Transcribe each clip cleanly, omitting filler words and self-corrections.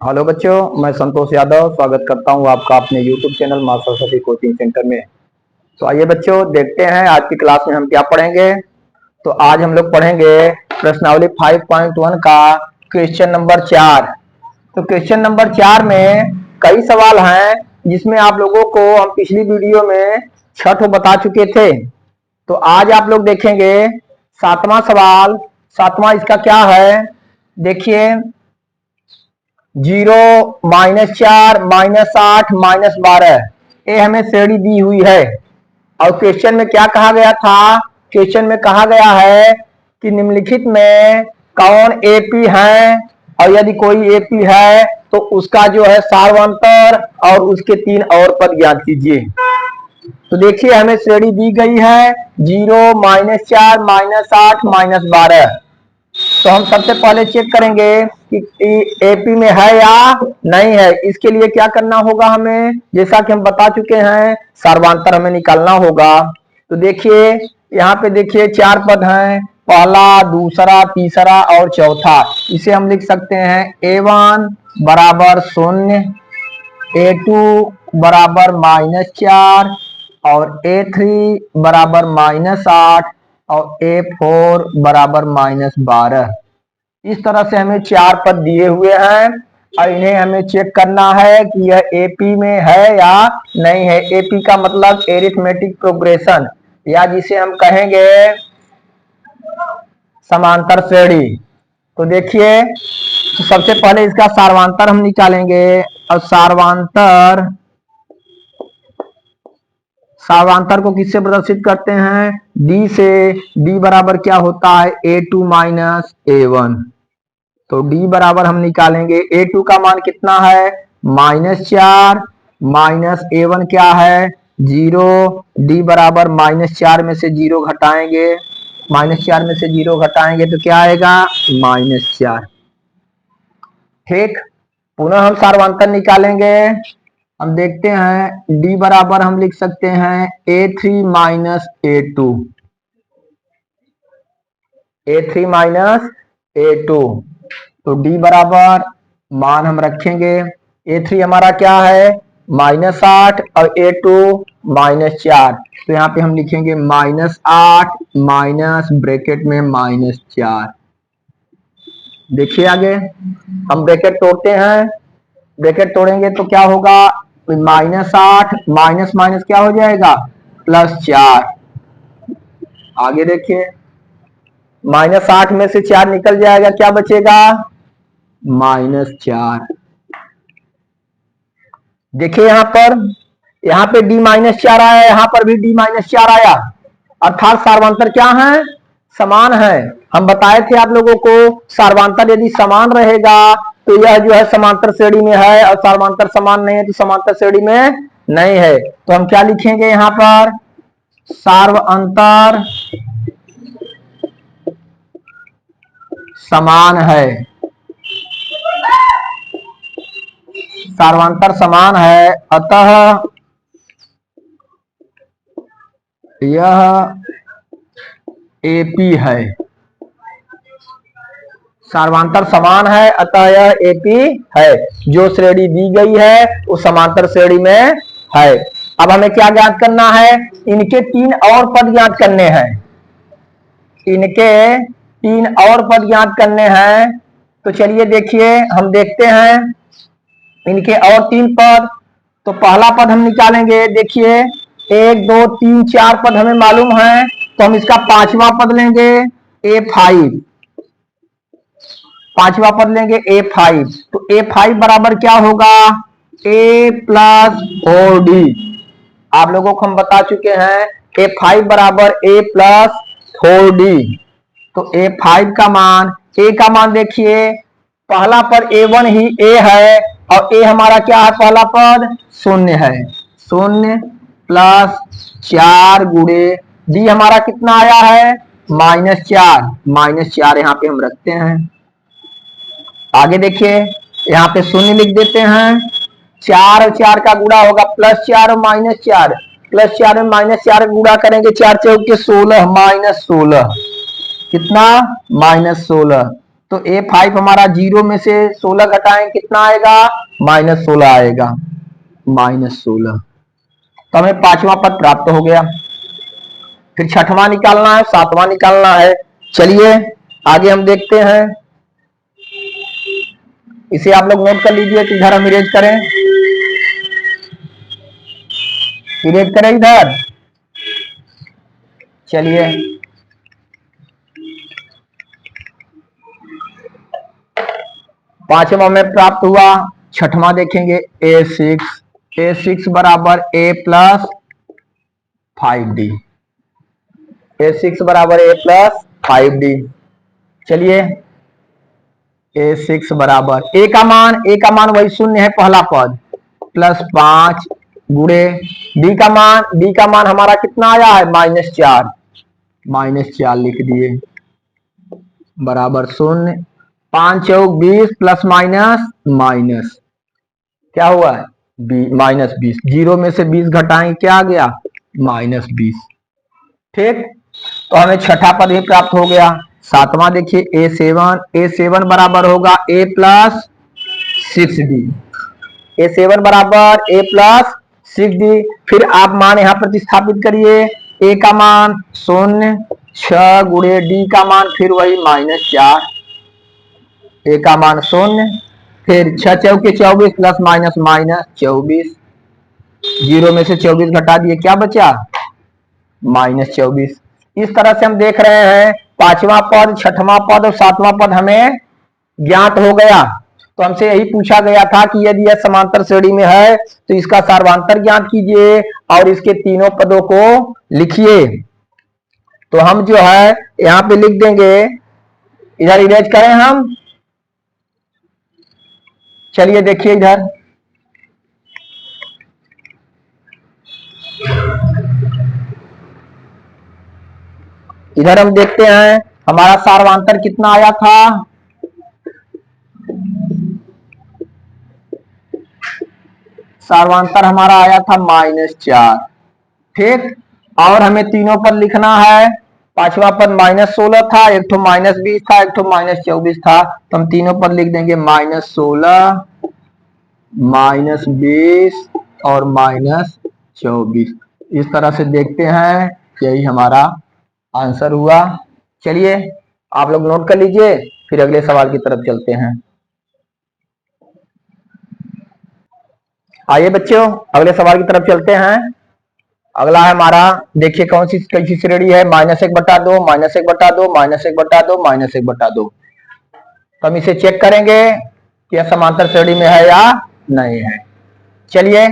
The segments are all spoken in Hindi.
हेलो बच्चों, मैं संतोष यादव स्वागत करता हूं आपका अपने YouTube चैनल मां सरस्वती कोचिंग सेंटर में। तो आइए बच्चों, देखते हैं आज की क्लास में हम क्या पढ़ेंगे। तो आज हम लोग पढ़ेंगे प्रश्नावली 5.1 का क्वेश्चन नंबर 4। तो क्वेश्चन नंबर 4 में कई सवाल हैं, जिसमें आप लोगों को हम पिछली वीडियो में 6 बता चुके थे। तो आज आप लोग देखेंगे 7वां सवाल। 7वां इसका क्या है, देखिए। 0, -4, -8, -12, ये हमें श्रेणी दी हुई है। और क्वेश्चन में क्या कहा गया था? क्वेश्चन में कहा गया है कि निम्नलिखित में कौन एपी है, और यदि कोई एपी है तो उसका जो है सार्वंतर और उसके 3 और पद ज्ञात कीजिए। तो देखिए, हमें श्रेणी दी गई है 0, -4, -8, -12। तो हम सबसे पहले चेक करेंगे कि एपी में है या नहीं है। इसके लिए क्या करना होगा हमें, जैसा कि हम बता चुके हैं, सार्वंतर हमें निकालना होगा। तो देखिए, यहाँ पे देखिए 4 पद हैं, पहला, दूसरा, तीसरा और चौथा। इसे हम लिख सकते हैं A1 बराबर 0, A2 बराबर -4 और A3 बराबर -8 और A4 बराबर -12। इस तरह से हमें 4 पद दिए हुए हैं, और इन्हें हमें चेक करना है कि यह एपी में है या नहीं है। एपी का मतलब एरिथमेटिक प्रोग्रेशन, या जिसे हम कहेंगे समांतर श्रेणी। तो देखिए, तो सबसे पहले इसका सार्वंतर हम निकालेंगे। और सार्वंतर को किससे प्रदर्शित करते हैं? डी से। डी बराबर क्या होता है? A2 minus A1। तो डी बराबर हम निकालेंगे, A2 का मान कितना है? -4, माइनस A1 क्या है? 0। डी बराबर -4 में से 0 घटाएंगे, -4 में से 0 घटाएंगे तो क्या आएगा? -4। ठीक। पुनः हम सार्वंतर निकालेंगे। हम देखते हैं, डी बराबर हम लिख सकते हैं A3 minus A2। A3 minus A2। तो डी बराबर मान हम रखेंगे, A3 हमारा क्या है? -8 और A2 -4। तो यहाँ पे हम लिखेंगे -8 माइनस ब्रैकेट में -4। देखिए आगे, हम ब्रैकेट तोड़ते हैं। ब्रैकेट तोड़ेंगे तो क्या होगा? -8 माइनस माइनस क्या हो जाएगा? +4। आगे देखिए, -8 में से 4 निकल जाएगा, क्या बचेगा? -4। देखिए यहाँ पे D-4 आया, यहाँ पर भी D-4 आया, अर्थात सार्वंतर क्या है? समान है। हम बताए थे आप लोगों को, सार्वंतर यदि समान रहेगा तो यह जो है समांतर श्रेणी में है, और सार्वंतर समान नहीं है तो समांतर श्रेणी में नहीं है। तो हम क्या लिखेंगे यहाँ पर? सार्वंतर समान है। सार्वंतर समान है, अतः यह एपी है। सार्वंतर समान है, अतः यह एपी है। जो श्रेणी दी गई है वो समांतर श्रेणी में है। अब हमें क्या ज्ञात करना है? इनके 3 और पद ज्ञात करने हैं। इनके 3 और पद ज्ञात करने हैं। तो चलिए देखिए, हम देखते हैं इनके और 3 पद। तो पहला पद हम निकालेंगे। देखिए, 1, 2, 3, 4 पद हमें मालूम है, तो हम इसका 5वां पद लेंगे A5। 5वां पद लेंगे A5। तो A5 बराबर क्या होगा? A plus 4D। आप लोगों को हम बता चुके हैं A5 बराबर A प्लस 4D। तो A5 का मान, A का मान देखिए, पहला पद A1 ही A है, और A हमारा क्या है? पहला पद 0 है। 0 प्लस 4 गुणे D हमारा कितना आया है? -4। -4 यहाँ पे हम रखते हैं। आगे देखिए, यहाँ पे 0 लिख देते हैं। 4 और 4 का गुणा होगा +4 और -4। +4 और -4 गुणा करेंगे, 4 चौके 16, -16 कितना? -16। तो A5 हमारा 0 में से 16 घटाएं कितना आएगा, -16 आएगा, -16। तो हमें पांचवा पद प्राप्त हो गया। फिर छठवां निकालना है, सातवां निकालना है। चलिए आगे हम देखते हैं। इसे आप लोग नोट कर लीजिए कि इधर हम इरेज करें, इरेज करें इधर। चलिए पांचवा में प्राप्त हुआ, छठवां देखेंगे A6 बराबर A+5D, A6 बराबर A+5D। चलिए A6 बराबर A का मान वही शून्य है पहला पद, +5 गुणे D का मान हमारा कितना आया है, -4 लिख दिए, बराबर 0। 5 चौक 20 प्लस माइनस क्या हुआ है, -20। 0 में से 20 घटाएंगे क्या आ गया, -20। ठीक, तो हमें छठा पद ही प्राप्त हो गया। सातवां देखिए A7 बराबर होगा A+6D, A7 बराबर A+6D। फिर आप मान यहां प्रतिस्थापित करिए, A का मान 0, 6 गुणे D का मान फिर वही -4, A का मान 0, फिर 6 चौके 24 प्लस माइनस -24। 0 में से 24 घटा दिए क्या बचा, -24। इस तरह से हम देख रहे हैं पांचवा पद, छठवां पद और सातवां पद हमें ज्ञात हो गया। तो हमसे यही पूछा गया था कि यदि यह समांतर श्रेणी में है तो इसका सार्वधान्तर ज्ञात कीजिए और इसके तीनों पदों को लिखिए। तो हम जो है यहां पे लिख देंगे, इधर इरेज करें हम। चलिए देखिए इधर, इधर हम देखते हैं हमारा सार्वधान्तर कितना आया था, सार्वधान्तर हमारा आया था -4। ठीक, और हमें तीनों पद लिखना है। पांचवा पद -16 था, एक ठो -20 था, एक ठो -24 था। तो हम तीनों पद लिख देंगे -16, -20 और -24। इस तरह से देखते हैं, यही हमारा आंसर हुआ। चलिए आप लोग नोट कर लीजिए, फिर अगले सवाल की तरफ चलते हैं। आइए बच्चों अगले सवाल की तरफ चलते हैं। अगला है हमारा, देखिए कैसी श्रेणी है, -1/2, -1/2, -1/2, -1/2। तो हम इसे चेक करेंगे कि यह समांतर श्रेणी में है या नहीं है। चलिए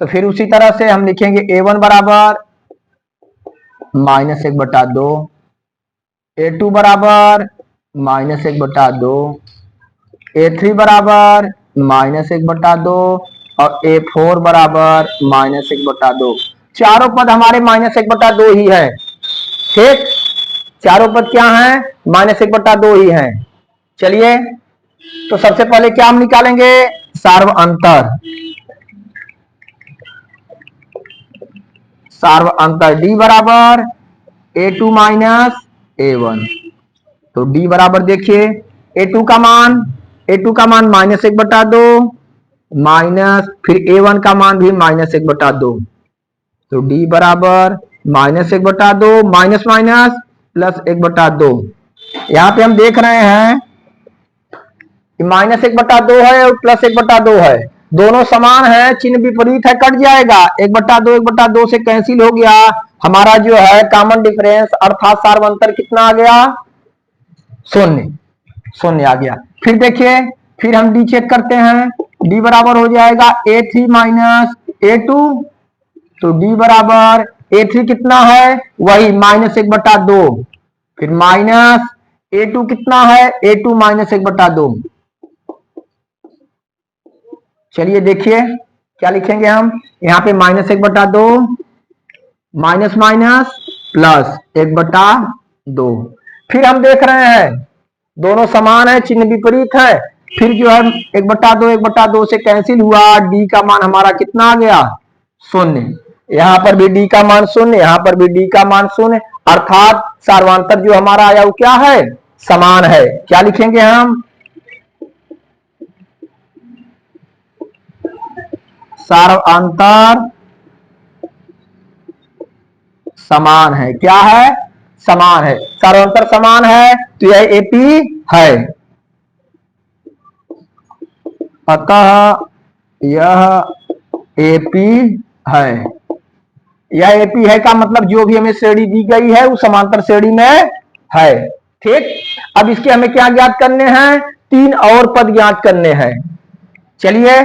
तो फिर उसी तरह से हम लिखेंगे A1 बराबर -1/2, A2 बराबर -1/2, A3 बराबर -1/2 और A4 बराबर -1/2। चारों पद हमारे -1/2 ही है। ठीक, चारों पद क्या हैं, -1/2 ही हैं। चलिए तो सबसे पहले क्या हम निकालेंगे, सार्वअंतर। सार्वअंतर D बराबर A2 माइनस A1। तो D बराबर देखिए A2 का मान -1/2 माइनस फिर A1 का मान भी -1/2। तो D बराबर -1/2 माइनस माइनस +1/2। यहाँ पे हम देख रहे हैं कि -1/2 है और +1/2 है, दोनों समान है, चिन्ह विपरीत है, कट जाएगा। 1/2 से कैंसिल हो गया, हमारा जो है कॉमन डिफरेंस अर्थात सार्वअंतर कितना आ गया, 0 आ गया। फिर देखिए, फिर हम D चेक करते हैं, D बराबर हो जाएगा A3 माइनस A2। तो D बराबर A3 कितना है, वही -1/2, फिर माइनस A2 कितना है, A2 -1/2। चलिए देखिए क्या लिखेंगे हम, यहाँ पे -1/2 माइनस माइनस +1/2। फिर हम देख रहे हैं दोनों समान है, चिन्ह विपरीत है। फिर जो है 1/2 से कैंसिल हुआ, D का मान हमारा कितना आ गया, 0। यहाँ पर भी D का मान 0, यहाँ पर भी D का मान 0, अर्थात सार्वअंतर जो हमारा आया वो क्या है, समान है। क्या लिखेंगे हम? सर्वांतर समान है। क्या है? समान है। सर्वांतर समान है तो यह एपी है। अतः यह एपी है। यह एपी है का मतलब जो भी हमें श्रेणी दी गई है वो समांतर श्रेणी में है। ठीक। अब इसके हमें क्या ज्ञात करने हैं? 3 और पद ज्ञात करने हैं। चलिए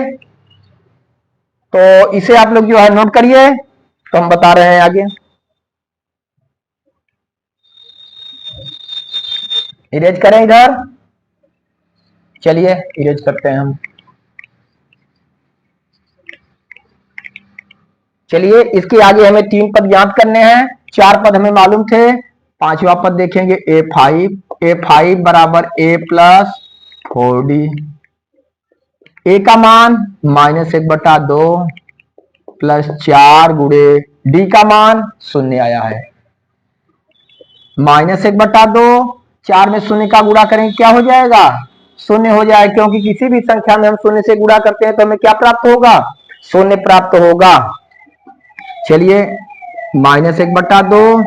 तो इसे आप लोग जो है नोट करिए, तो हम बता रहे हैं आगे। इरेज करें इधर। चलिए इरेज करते हैं हम। चलिए इसके आगे हमें 3 पद ज्ञात करने हैं। 4 पद हमें मालूम थे। 5वां पद देखेंगे A5 बराबर A प्लस 4D। ए का मान -1/2 प्लस 4 गुणे डी का मान 0 आया है। -1/2, 4 में 0 का गुणा करेंगे क्या हो जाएगा? 0 हो जाएगा, क्योंकि किसी भी संख्या में हम 0 से गुणा करते हैं तो हमें क्या प्राप्त होगा? 0 प्राप्त होगा। चलिए -1/2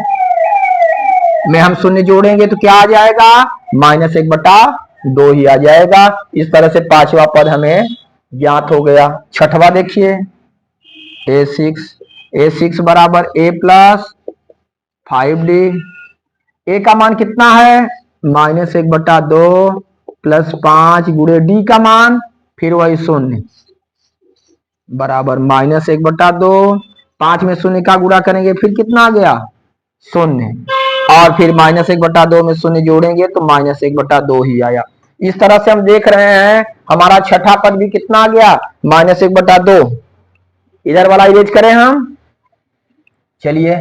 में हम 0 जोड़ेंगे तो क्या आ जाएगा? -1/2 ही आ जाएगा। इस तरह से 5वां पद हमें ज्ञात हो गया। 6वां देखिए A6 बराबर A प्लस 5D। ए का मान कितना है? -1/2 प्लस 5 गुणे डी का मान फिर वही 0 बराबर -1/2। 5 में 0 का गुणा करेंगे फिर कितना आ गया? 0। और फिर -1/2 में 0 जोड़ेंगे तो -1/2 ही आया। इस तरह से हम देख रहे हैं हमारा 6ठा पद भी कितना आ गया? -1/2। इधर वाला इरेज करें हम। चलिए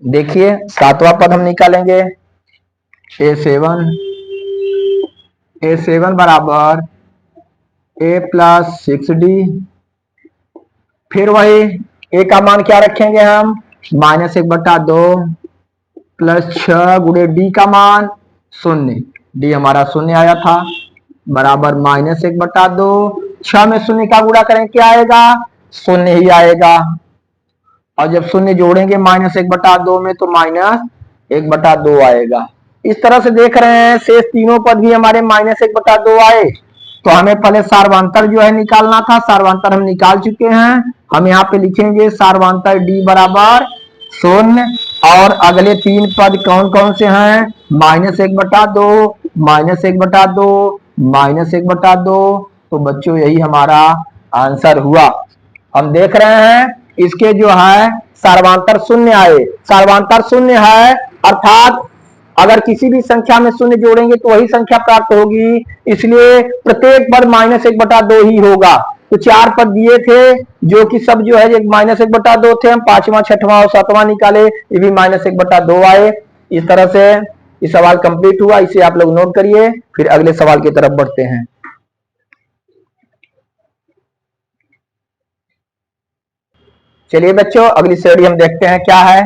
देखिए 7वां पद हम निकालेंगे। A7 बराबर A प्लस 6D। फिर वही ए का मान क्या रखेंगे हम? -1/2 प्लस 6 गुणे डी का मान 0। डी हमारा 0 आया था बराबर -1/2। 6 में 0 का गुणा करें क्या आएगा? 0 ही आएगा। और जब 0 जोड़ेंगे -1/2 में तो -1/2 आएगा। इस तरह से देख रहे हैं शेष तीनों पद भी हमारे -1/2 आए। तो हमें पहले सार्वंतर जो है निकालना था। सार्वंतर हम निकाल चुके हैं। हम यहाँ पे लिखेंगे सार्वंतर D बराबर 0। और अगले 3 पद कौन कौन से हैं? -1/2, -1/2, -1/2। तो बच्चों यही हमारा आंसर हुआ। हम देख रहे हैं इसके जो है सार्वंतर 0 आए। सार्वंतर 0 है अर्थात अगर किसी भी संख्या में 0 जोड़ेंगे तो वही संख्या प्राप्त होगी, इसलिए प्रत्येक पद -1/2 ही होगा। तो 4 पद दिए थे जो कि सब जो है -1/2 थे। हम 5वां 6वां और 7वां निकाले, ये भी -1/2 आए। इस तरह से ये सवाल कंप्लीट हुआ। इसे आप लोग नोट करिए, फिर अगले सवाल की तरफ बढ़ते हैं। चलिए बच्चों अगली श्रेणी हम देखते हैं क्या है।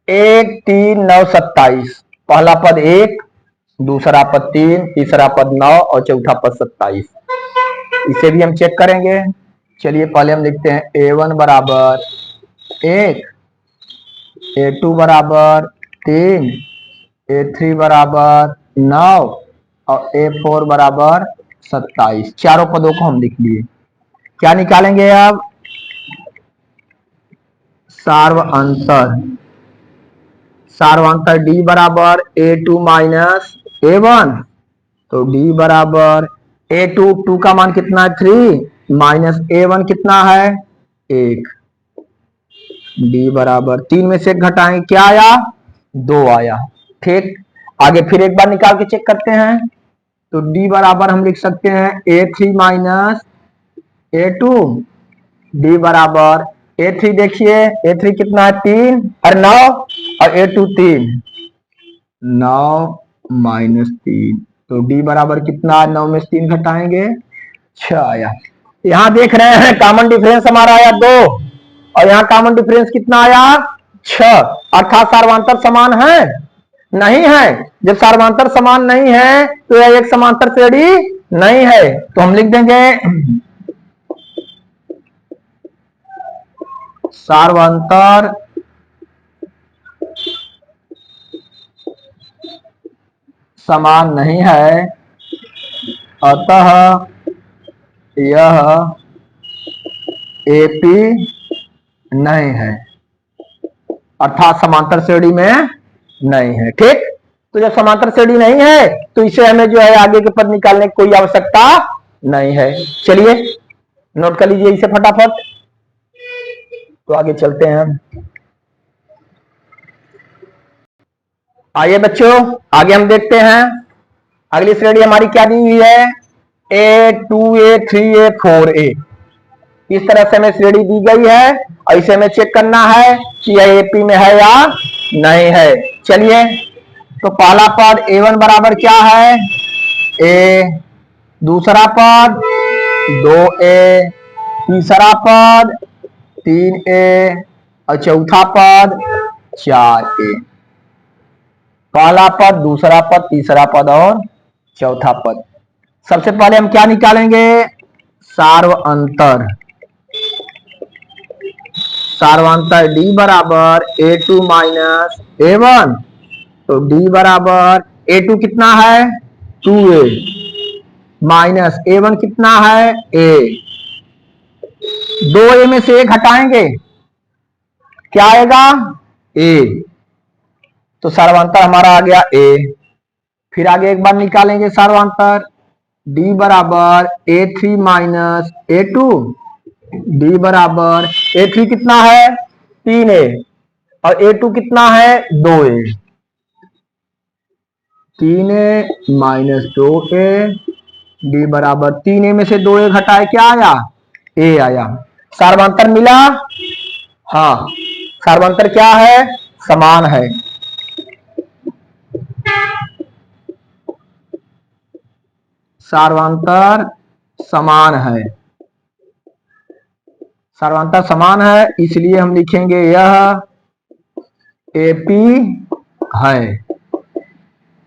1 3 9 27। पहला पद 1, दूसरा पद 3, तीसरा पद 9 और चौथा पद 27। इसे भी हम चेक करेंगे। चलिए पहले हम लिखते हैं A1 बराबर 1, A2 बराबर 3, A3 बराबर 9 और A4 बराबर 27। चारों पदों को हम लिख लिए। क्या निकालेंगे अब? सार्वंतर D बराबर A2 माइनस A1। तो D बराबर A2 का मान कितना है? 3 माइनस A1 कितना है? 1। D बराबर 3 में से घटाएंगे क्या आया? 2 आया। ठीक। आगे फिर एक बार निकाल के चेक करते हैं। तो D बराबर हम लिख सकते हैं A3 माइनस A2। D बराबर A3 देखिए A3 कितना है? 3 और 9 और A2 3। 9 माइनस 3 तो D बराबर कितना? 9 में से 3 घटाएंगे 6 आया। यहां देख रहे हैं कॉमन डिफरेंस हमारा आया 2 और यहाँ कॉमन डिफरेंस कितना आया? 6, अर्थात सार्वंतर समान है नहीं है। जब सार्वंतर समान नहीं है तो यह एक समांतर श्रेणी नहीं है। तो हम लिख देंगे सार्वंतर समान नहीं है, अतः यह एपी नहीं है, अर्थात समांतर श्रेणी में नहीं है। ठीक, तो जब समांतर श्रेणी नहीं है तो इसे हमें जो है आगे के पद निकालने की कोई आवश्यकता नहीं है। चलिए नोट कर लीजिए इसे फटाफट, तो आगे चलते हैं। आइए बच्चों आगे हम देखते हैं। अगली श्रेणी हमारी क्या दी हुई है, A2A 3A 4A। इस तरह से हमें श्रेणी दी गई है और इसे हमें चेक करना है कि यह एपी में है या नहीं है। चलिए, तो पहला पद A1 बराबर क्या है, A, दूसरा पद 2A, तीसरा पद 3A और चौथा पद 4A। पहला पद, दूसरा पद, तीसरा पद और चौथा पद। सबसे पहले हम क्या निकालेंगे, सार्वअंतर। सार्वअंतर D बराबर A2 माइनस A1, तो D बराबर A2 कितना है 2A माइनस A1 कितना है A। 2A में से 1 हटाएंगे, क्या आएगा A, तो सार्वअंतर हमारा आ गया A। फिर आगे एक बार निकालेंगे सार्वअंतर, D बराबर A3 माइनस A2, D बराबर A3 कितना है 3A और A2 कितना है 2A, 3A minus 2A, D बराबर 3A में से 2A घटाए क्या आया A आया। सार्वअंतर मिला, हाँ सार्वअंतर क्या है, समान है। सार्वअंतर समान है, सार्वअंतर समान है, इसलिए हम लिखेंगे यह एपी है।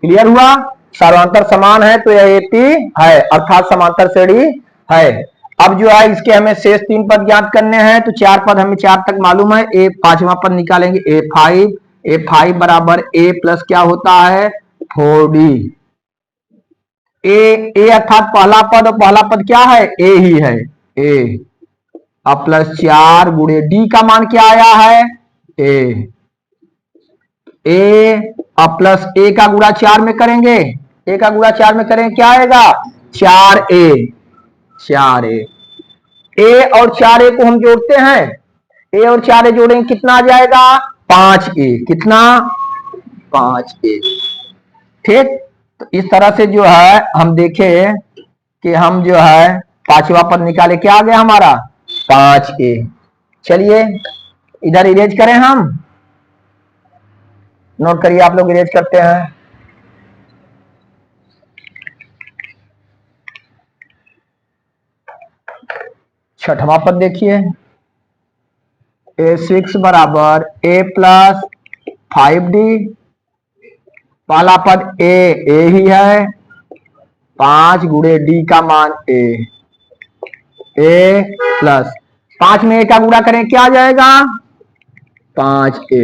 क्लियर हुआ, सार्वअंतर समान है तो यह एपी है, अर्थात समांतर श्रेणी है। अब जो है इसके हमें शेष 3 पद ज्ञात करने हैं, तो 4 पद हमें 4 तक मालूम है। ए 5वां पद निकालेंगे A5, A5 बराबर A प्लस क्या होता है 4D। ए अर्थात पहला पद, और पहला पद क्या है A ही है, A अब प्लस 4 गुणे D का मान क्या आया है A, अब प्लस A का गुणा 4 में करेंगे, A का गुणा 4 में करेंगे क्या आएगा 4A, 4A। A और 4A को हम जोड़ते हैं, A और 4A जोड़ेंगे कितना आ जाएगा 5A, कितना 5A। ठीक, तो इस तरह से जो है हम देखें कि हम जो है 5वां पद निकाले, क्या आ गया हमारा 5A। चलिए इधर इरेज करें, हम नोट करिए, आप लोग इरेज करते हैं। छठवां पद देखिए, A6 बराबर A प्लस 5D। पहला पद A ही है, 5 गुणे D का मान A प्लस 5 में A का गुणा करें क्या आ जाएगा 5A,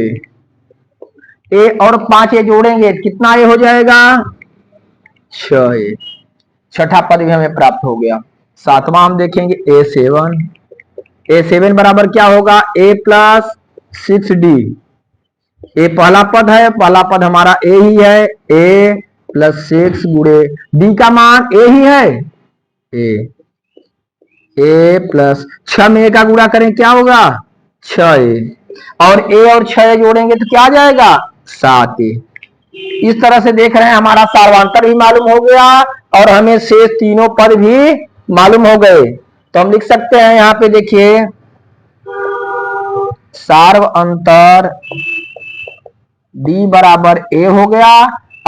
A और 5A जोड़ेंगे कितना A हो जाएगा 6A। छठा पद भी हमें प्राप्त हो गया। सातवां हम देखेंगे A7, A7 बराबर क्या होगा A प्लस 6D। A पहला पद है, पहला पद हमारा A ही है, A प्लस 6 गुणे D का मान A ही है A प्लस 6 में A का गुणा करें क्या होगा 6A, और A और 6 जोड़ेंगे तो क्या आ जाएगा 7A। इस तरह से देख रहे हैं हमारा सार्वअंतर भी मालूम हो गया और हमें शेष तीनों पद भी मालूम हो गए। तो हम लिख सकते हैं यहाँ पे देखिए, सार्वअंतर D बराबर A हो गया।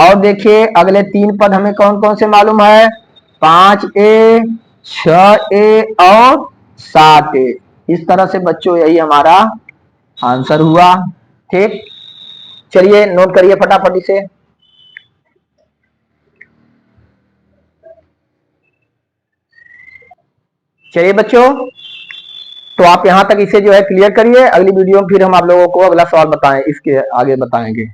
और देखिए अगले 3 पद हमें कौन कौन से मालूम है 5A, 6A और 7A। इस तरह से बच्चों यही हमारा आंसर हुआ। ठीक, चलिए नोट करिए फटाफट इसे। चलिए बच्चों, तो आप यहां तक इसे जो है क्लियर करिए। अगली वीडियो में फिर हम आप लोगों को अगला सवाल बताएं, इसके आगे बताएंगे।